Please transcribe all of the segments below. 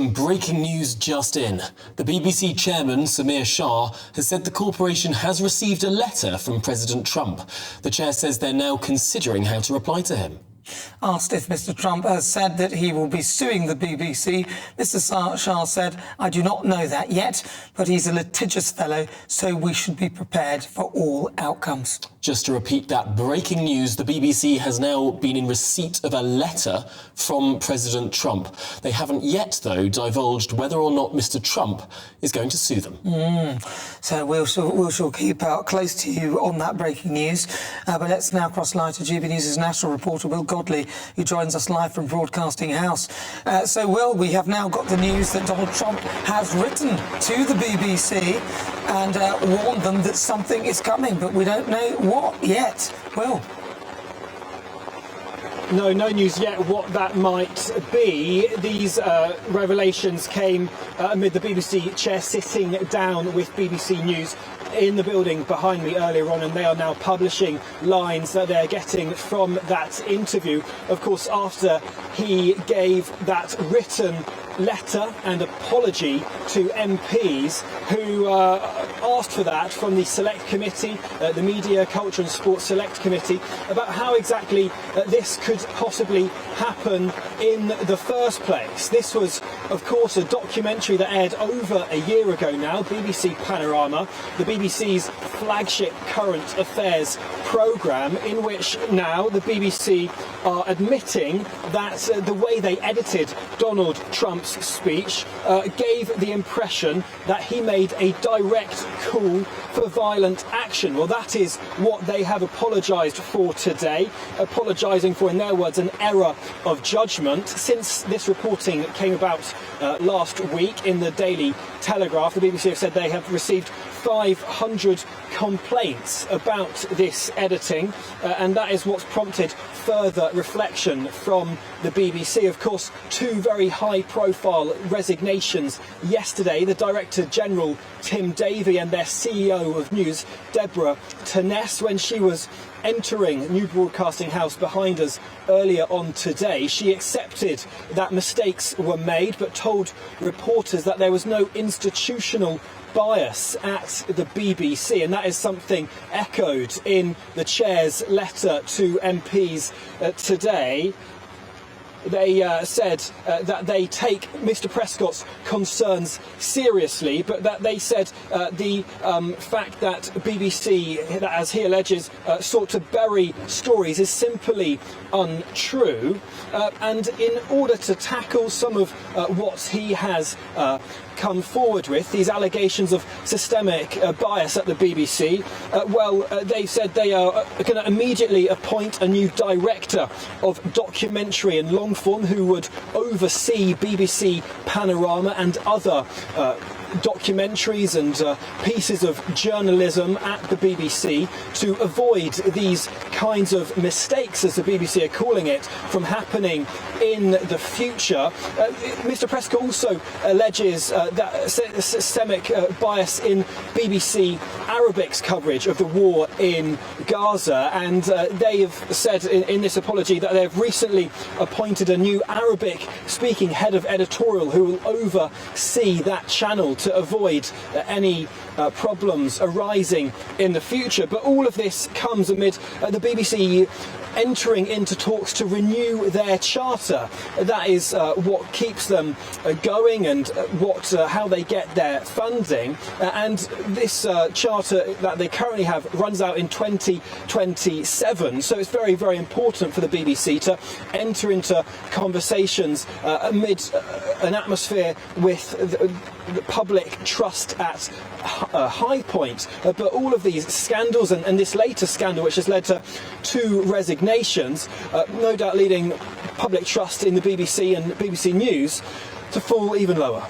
some breaking news just in. The BBC chairman, Samir Shah, has said the corporation has received a letter from President Trump. The chair says they're now considering how to reply to him. Asked if Mr Trump has said that he will be suing the BBC, Mr Shah said, "I do not know that yet, but he's a litigious fellow, so we should be prepared for all outcomes." Just to repeat that breaking news, the BBC has now been in receipt of a letter from President Trump. They haven't yet, though, divulged whether or not Mr Trump is going to sue them. So we'll keep close to you on that breaking news. But let's now cross line to GB News' national reporter, Will Godley, who joins us live from Broadcasting House. So, Will, we have now got the news that Donald Trump has written to the BBC and warned them that something is coming, but we don't know what yet. Will? No news yet what that might be. These revelations came amid the BBC chair sitting down with BBC News in the building behind me earlier on, and they are now publishing lines that they're getting from that interview. Of course, after he gave that written letter and apology to MPs who asked for that from the Select Committee, the Media, Culture and Sports Select Committee, about how exactly this could possibly happen in the first place. This was, of course, a documentary that aired over a year ago now, BBC Panorama, the BBC's flagship current affairs programme, in which now the BBC are admitting that the way they edited Donald Trump's speech gave the impression that he made a direct call for violent action. Well, that is what they have apologised for today, apologising for, in their words, an error of judgment. Since this reporting came about last week in the Daily Telegraph, the BBC have said they have received 500 complaints about this editing, and that is what's prompted further reflection from the BBC. Of course, two very high-profile resignations yesterday. The Director General, Tim Davie, and their CEO of News, Deborah Turness, when she was entering New Broadcasting House behind us earlier on today. She accepted that mistakes were made, but told reporters that there was no institutional bias at the BBC, and that is something echoed in the chair's letter to MPs today. They said that they take Mr Prescott's concerns seriously, but that they said the fact that BBC, as he alleges, sought to bury stories is simply untrue. And in order to tackle some of what he has come forward with, these allegations of systemic bias at the BBC, they've said they are going to immediately appoint a new director of documentary and long form who would oversee BBC Panorama and other documentaries and pieces of journalism at the BBC to avoid these kinds of mistakes, as the BBC are calling it, from happening in the future. Mr Prescott also alleges that systemic bias in BBC Arabic's coverage of the war in Gaza, and they have said in this apology that they have recently appointed a new Arabic-speaking head of editorial who will oversee that channel to avoid any problems arising in the future. But all of this comes amid the BBC entering into talks to renew their charter. That is what keeps them going and how they get their funding. And this charter that they currently have runs out in 2027. So it's very, very important for the BBC to enter into conversations amid an atmosphere with the public trust at a high point. But all of these scandals and this latest scandal, which has led to two resignations, no doubt leading public trust in the BBC and BBC News to fall even lower.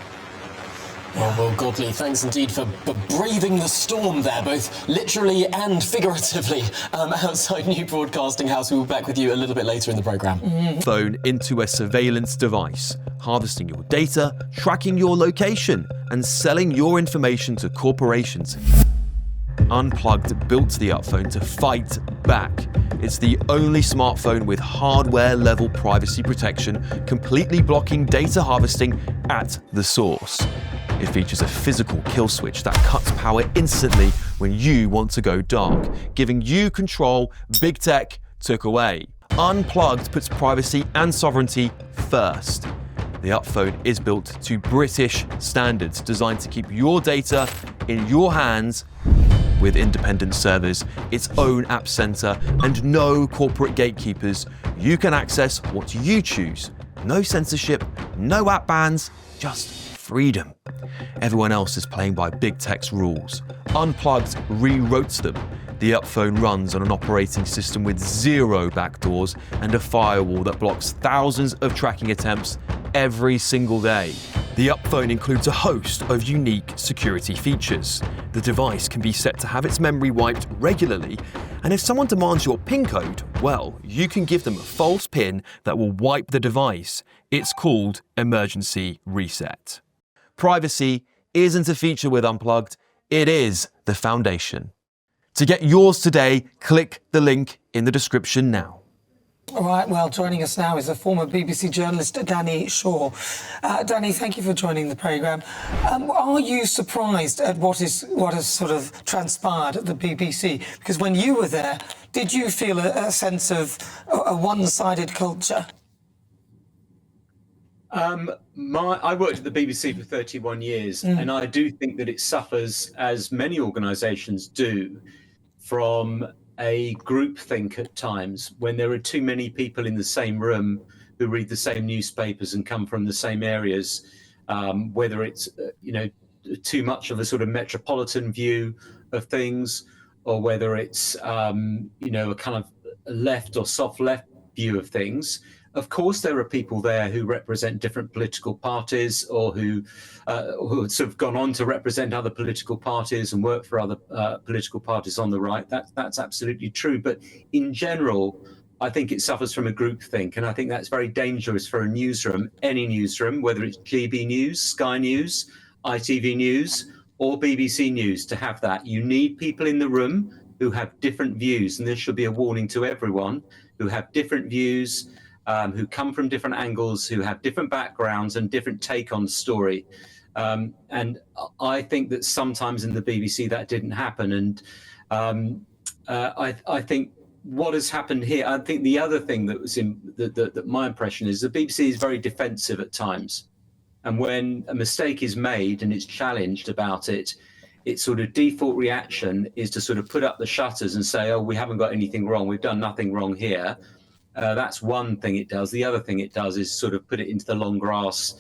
Well, Godley, thanks indeed for braving the storm there, both literally and figuratively, outside New Broadcasting House. We'll be back with you a little bit later in the programme. Phone into a surveillance device, harvesting your data, tracking your location, and selling your information to corporations. Unplugged built the Upphone to fight back. It's the only smartphone with hardware-level privacy protection, completely blocking data harvesting at the source. It features a physical kill switch that cuts power instantly when you want to go dark, giving you control big tech took away. Unplugged puts privacy and sovereignty first. The Upphone is built to British standards, designed to keep your data in your hands with independent servers, its own app center, and no corporate gatekeepers. You can access what you choose. No censorship, no app bans, just freedom. Everyone else is playing by big tech's rules. Unplugged rewrote them. The Upphone runs on an operating system with 0 backdoors and a firewall that blocks thousands of tracking attempts every single day. The Upphone includes a host of unique security features. The device can be set to have its memory wiped regularly, and if someone demands your PIN code, well, you can give them a false PIN that will wipe the device. It's called Emergency Reset. Privacy isn't a feature with Unplugged, it is the foundation. To get yours today, click the link in the description now. All right, well, joining us now is a former BBC journalist, Danny Shaw. Danny, thank you for joining the programme. Are you surprised at what has sort of transpired at the BBC? Because when you were there, did you feel a sense of a one-sided culture? I worked at the BBC for 31 years, and I do think that it suffers, as many organisations do, from a groupthink at times, when there are too many people in the same room who read the same newspapers and come from the same areas, whether it's too much of a sort of metropolitan view of things, or whether it's a kind of left or soft left view of things. Of course, there are people there who represent different political parties, or who have sort of gone on to represent other political parties and work for other political parties on the right. That's absolutely true. But in general, I think it suffers from a groupthink, and I think that's very dangerous for a newsroom, any newsroom, whether it's GB News, Sky News, ITV News, or BBC News, to have that. You need people in the room who have different views, and this should be a warning to everyone, who have different views, who come from different angles, who have different backgrounds and different take on the story. And I think that sometimes in the BBC that didn't happen. And I think what has happened here, I think the other thing that was that my impression is the BBC is very defensive at times. And when a mistake is made and it's challenged about it, its sort of default reaction is to sort of put up the shutters and say, oh, we haven't got anything wrong, we've done nothing wrong here. That's one thing it does. The other thing it does is sort of put it into the long grass,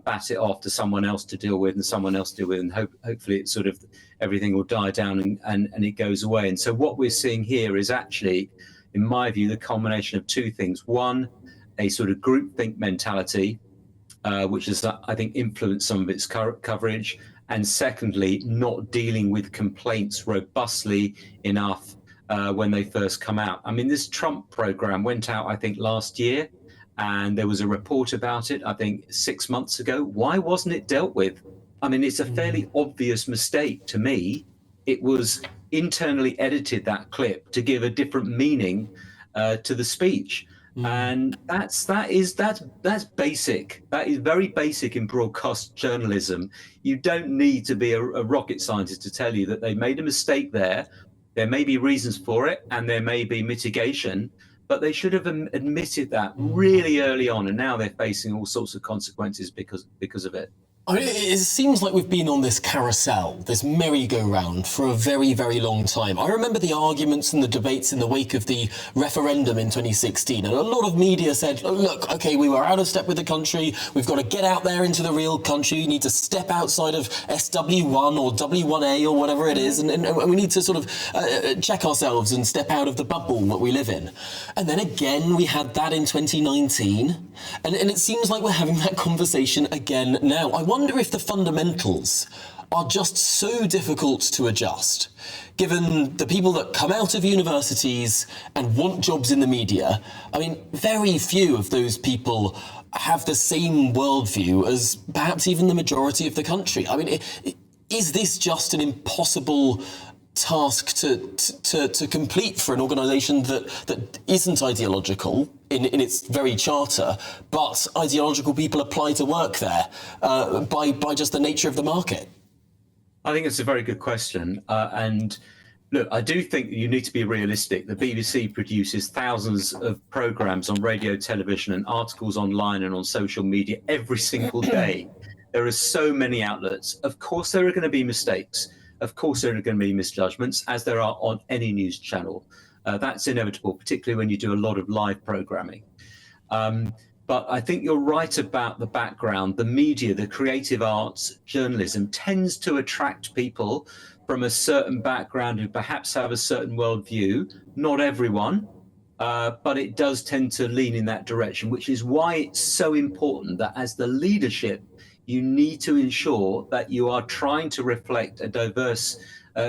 bat it off to someone else to deal with, and someone else to deal with, and hopefully it sort of everything will die down and it goes away. And so what we're seeing here is actually, in my view, the combination of two things. One, a sort of groupthink mentality, which has, I think, influenced some of its coverage. And secondly, not dealing with complaints robustly enough when they first come out. I mean, this Trump program went out, I think, last year, and there was a report about it, I think, 6 months ago. Why wasn't it dealt with? I mean, it's a fairly obvious mistake to me. It was internally edited, that clip, to give a different meaning to the speech. And that's basic. That is very basic in broadcast journalism. You don't need to be a rocket scientist to tell you that they made a mistake there. There may be reasons for it, and there may be mitigation, but they should have admitted that really early on, and now they're facing all sorts of consequences because of it. I mean, it seems like we've been on this carousel, this merry-go-round, for a very, very long time. I remember the arguments and the debates in the wake of the referendum in 2016, and a lot of media said, look, OK, we were out of step with the country, we've got to get out there into the real country, you need to step outside of SW1 or W1A or whatever it is, and we need to sort of check ourselves and step out of the bubble that we live in. And then again, we had that in 2019, and it seems like we're having that conversation again now. I wonder if the fundamentals are just so difficult to adjust, given the people that come out of universities and want jobs in the media. I mean, very few of those people have the same worldview as perhaps even the majority of the country. I mean, is this just an impossible task to complete for an organisation that isn't ideological in its very charter, but ideological people apply to work there by just the nature of the market? I think it's a very good question. And look, I do think you need to be realistic. The BBC produces thousands of programmes on radio, television, and articles online and on social media every single day. There are so many outlets. Of course, there are going to be mistakes. Of course, there are going to be misjudgments, as there are on any news channel. That's inevitable, particularly when you do a lot of live programming. But I think you're right about the background. The media, the creative arts, journalism tends to attract people from a certain background who perhaps have a certain worldview. Not everyone, but it does tend to lean in that direction, which is why it's so important that as the leadership, you need to ensure that you are trying to reflect a diverse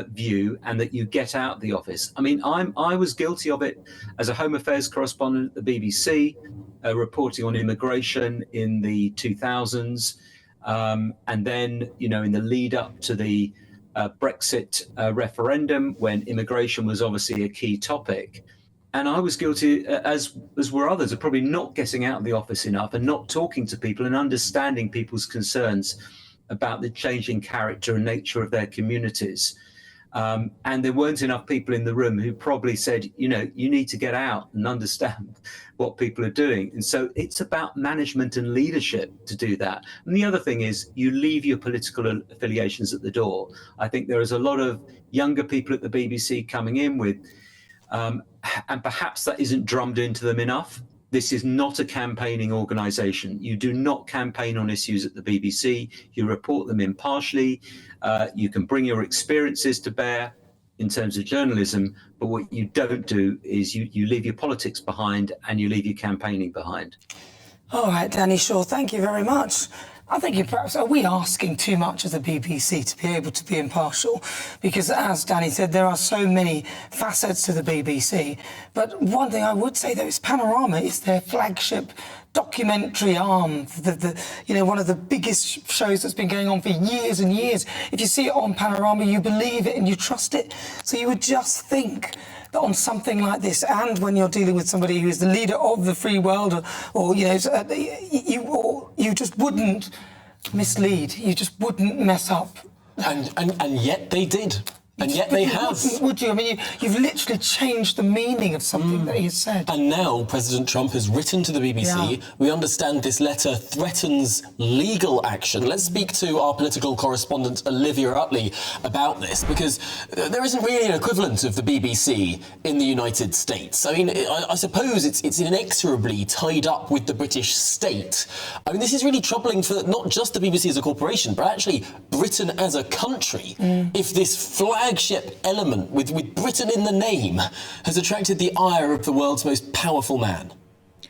view and that you get out the office. I mean, I was guilty of it as a Home Affairs correspondent at the BBC, reporting on immigration in the 2000s. And then, in the lead up to the Brexit referendum, when immigration was obviously a key topic. And I was guilty, as were others, of probably not getting out of the office enough and not talking to people and understanding people's concerns about the changing character and nature of their communities. And there weren't enough people in the room who probably said, you need to get out and understand what people are doing. And so it's about management and leadership to do that. And the other thing is you leave your political affiliations at the door. I think there is a lot of younger people at the BBC coming in with, and perhaps that isn't drummed into them enough. This is not a campaigning organisation. You do not campaign on issues at the BBC. You report them impartially. You can bring your experiences to bear in terms of journalism, but what you don't do is you leave your politics behind and you leave your campaigning behind. All right, Danny Shaw, thank you very much. I think are we asking too much of the BBC to be able to be impartial? Because as Danny said, there are so many facets to the BBC. But one thing I would say, though, is Panorama is their flagship documentary arm, one of the biggest shows that's been going on for years and years. If you see it on Panorama, you believe it and you trust it. So you would just think that on something like this, and when you're dealing with somebody who is the leader of the free world, you just wouldn't mislead. You just wouldn't mess up. And yet they did. And yet they have. Would you? I mean, you've literally changed the meaning of something that he has said. And now President Trump has written to the BBC. Yeah. We understand this letter threatens legal action. Let's speak to our political correspondent, Olivia Utley, about this, because there isn't really an equivalent of the BBC in the United States. I mean, I suppose it's inexorably tied up with the British state. I mean, this is really troubling for not just the BBC as a corporation, but actually Britain as a country. If this flagship element with Britain in the name has attracted the ire of the world's most powerful man.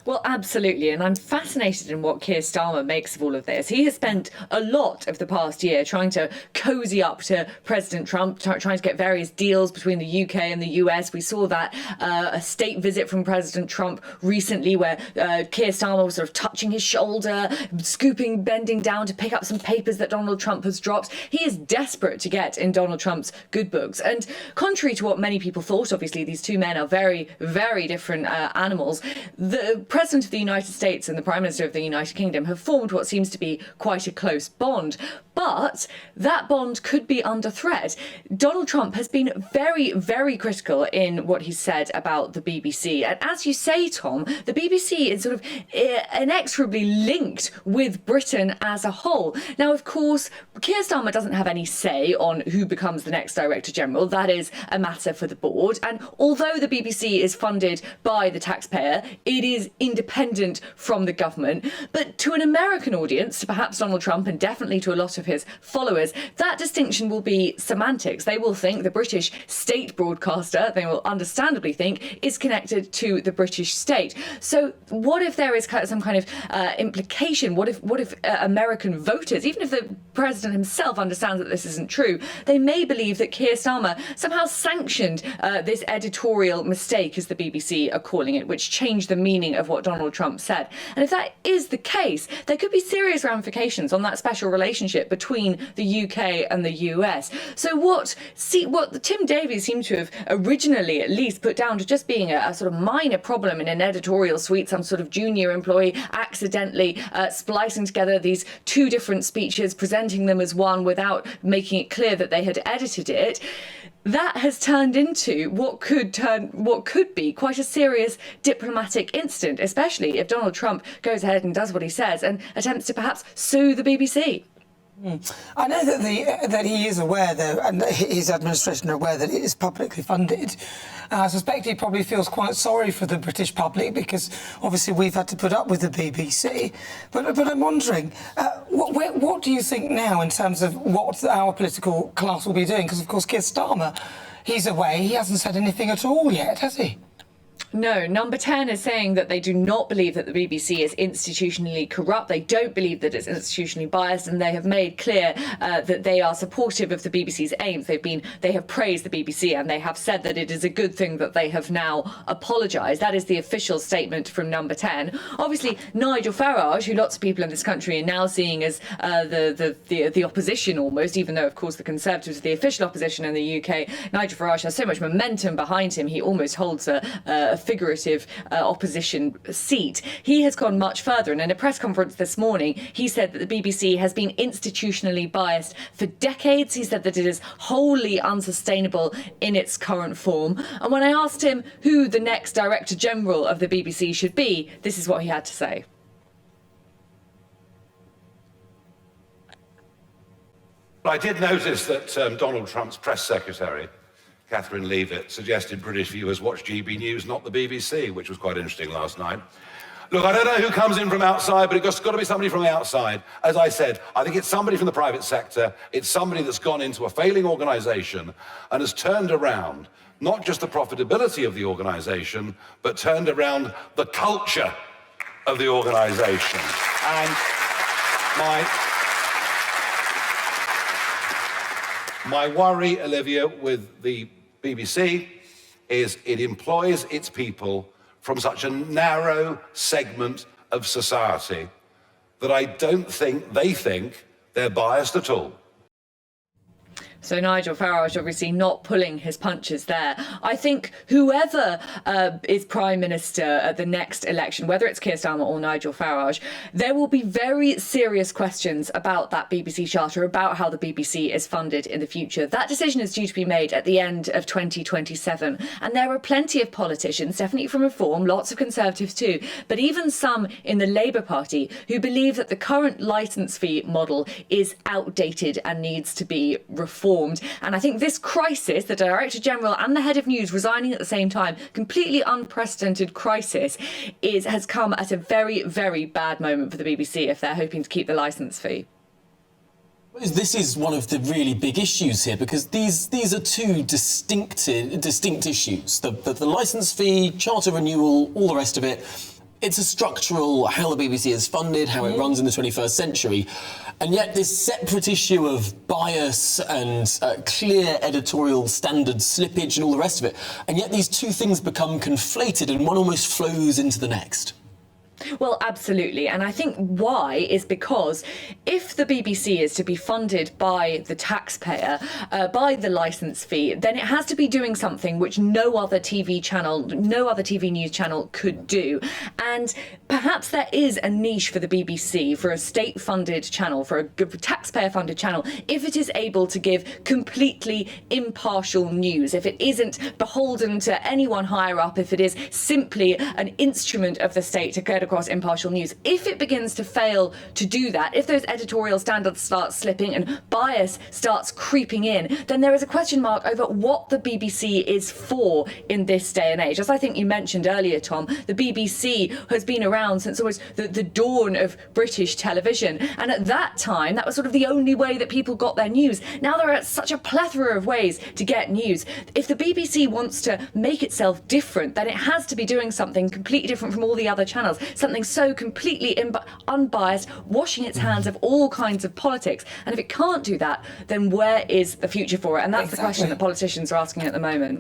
Well, absolutely. And I'm fascinated in what Keir Starmer makes of all of this. He has spent a lot of the past year trying to cozy up to President Trump, trying to get various deals between the UK and the US. We saw that a state visit from President Trump recently where Keir Starmer was sort of touching his shoulder, bending down to pick up some papers that Donald Trump has dropped. He is desperate to get in Donald Trump's good books. And contrary to what many people thought, obviously, these two men are very, very different animals. The President of the United States and the Prime Minister of the United Kingdom have formed what seems to be quite a close bond. But that bond could be under threat. Donald Trump has been very, very critical in what he's said about the BBC. And as you say, Tom, the BBC is sort of inexorably linked with Britain as a whole. Now, of course, Keir Starmer doesn't have any say on who becomes the next Director General. That is a matter for the board. And although the BBC is funded by the taxpayer, it is independent from the government. But to an American audience, to perhaps Donald Trump and definitely to a lot of his followers, that distinction will be semantics. They will think the British state broadcaster, they will understandably think, is connected to the British state. So what if there is some kind of implication? What if American voters, even if the president himself understands that this isn't true, they may believe that Keir Starmer somehow sanctioned this editorial mistake, as the BBC are calling it, which changed the meaning of what what Donald Trump said. And if that is the case, there could be serious ramifications on that special relationship between the UK and the US. So what Tim Davies seemed to have originally at least put down to just being a sort of minor problem in an editorial suite, some sort of junior employee accidentally splicing together these two different speeches, presenting them as one without making it clear that they had edited it, that has turned into what could be quite a serious diplomatic incident, especially if Donald Trump goes ahead and does what he says and attempts to perhaps sue the BBC. I know that he is aware, though, and his administration are aware that it is publicly funded. I suspect he probably feels quite sorry for the British public because obviously we've had to put up with the BBC. But I'm wondering, what do you think now in terms of what our political class will be doing? Because of course Keir Starmer, he's away. He hasn't said anything at all yet, has he? No, Number 10 is saying that they do not believe that the BBC is institutionally corrupt. They don't believe that it's institutionally biased, and they have made clear that they are supportive of the BBC's aims. They have praised the BBC, and they have said that it is a good thing that they have now apologised. That is the official statement from Number 10. Obviously, Nigel Farage, who lots of people in this country are now seeing as the opposition almost, even though of course the Conservatives are the official opposition in the UK. Nigel Farage has so much momentum behind him, he almost holds a figurative opposition seat. He has gone much further, and in a press conference this morning he said that the BBC has been institutionally biased for decades. He said that it is wholly unsustainable in its current form, and when I asked him who the next Director General of the BBC should be, this is what he had to say. I did notice that Donald Trump's press secretary, Catherine Leavitt, suggested British viewers watch GB News, not the BBC, which was quite interesting last night. Look, I don't know who comes in from outside, but it's got to be somebody from the outside. As I said, I think it's somebody from the private sector. It's somebody that's gone into a failing organisation and has turned around not just the profitability of the organisation, but turned around the culture of the organisation. And my worry, Olivia, with the BBC is it employs its people from such a narrow segment of society that I don't think they think they're biased at all. So Nigel Farage obviously not pulling his punches there. I think whoever is Prime Minister at the next election, whether it's Keir Starmer or Nigel Farage, there will be very serious questions about that BBC Charter, about how the BBC is funded in the future. That decision is due to be made at the end of 2027. And there are plenty of politicians, definitely from Reform, lots of Conservatives too, but even some in the Labour Party who believe that the current licence fee model is outdated and needs to be reformed. And I think this crisis, the Director General and the Head of News resigning at the same time, completely unprecedented crisis, has come at a very, very bad moment for the BBC if they're hoping to keep the licence fee. This is one of the really big issues here, because these are two distinct issues. The licence fee, charter renewal, all the rest of it. It's a structural, how the BBC is funded, how it runs in the 21st century. And yet this separate issue of bias and clear editorial standard slippage and all the rest of it, and yet these two things become conflated and one almost flows into the next. Well, absolutely. And I think why is because if the BBC is to be funded by the taxpayer, by the licence fee, then it has to be doing something which no other TV news channel could do. And perhaps there is a niche for the BBC, for a state-funded channel, for a taxpayer-funded channel, if it is able to give completely impartial news, if it isn't beholden to anyone higher up, if it is simply an instrument of the state to get across impartial news. If it begins to fail to do that, if those editorial standards start slipping and bias starts creeping in, then there is a question mark over what the BBC is for in this day and age. As I think you mentioned earlier, Tom, the BBC has been around since almost the dawn of British television. And at that time, that was sort of the only way that people got their news. Now there are such a plethora of ways to get news. If the BBC wants to make itself different, then it has to be doing something completely different from all the other channels. Something so completely unbiased, washing its hands of all kinds of politics. And if it can't do that, then where is the future for it? And that's the question that politicians are asking at the moment.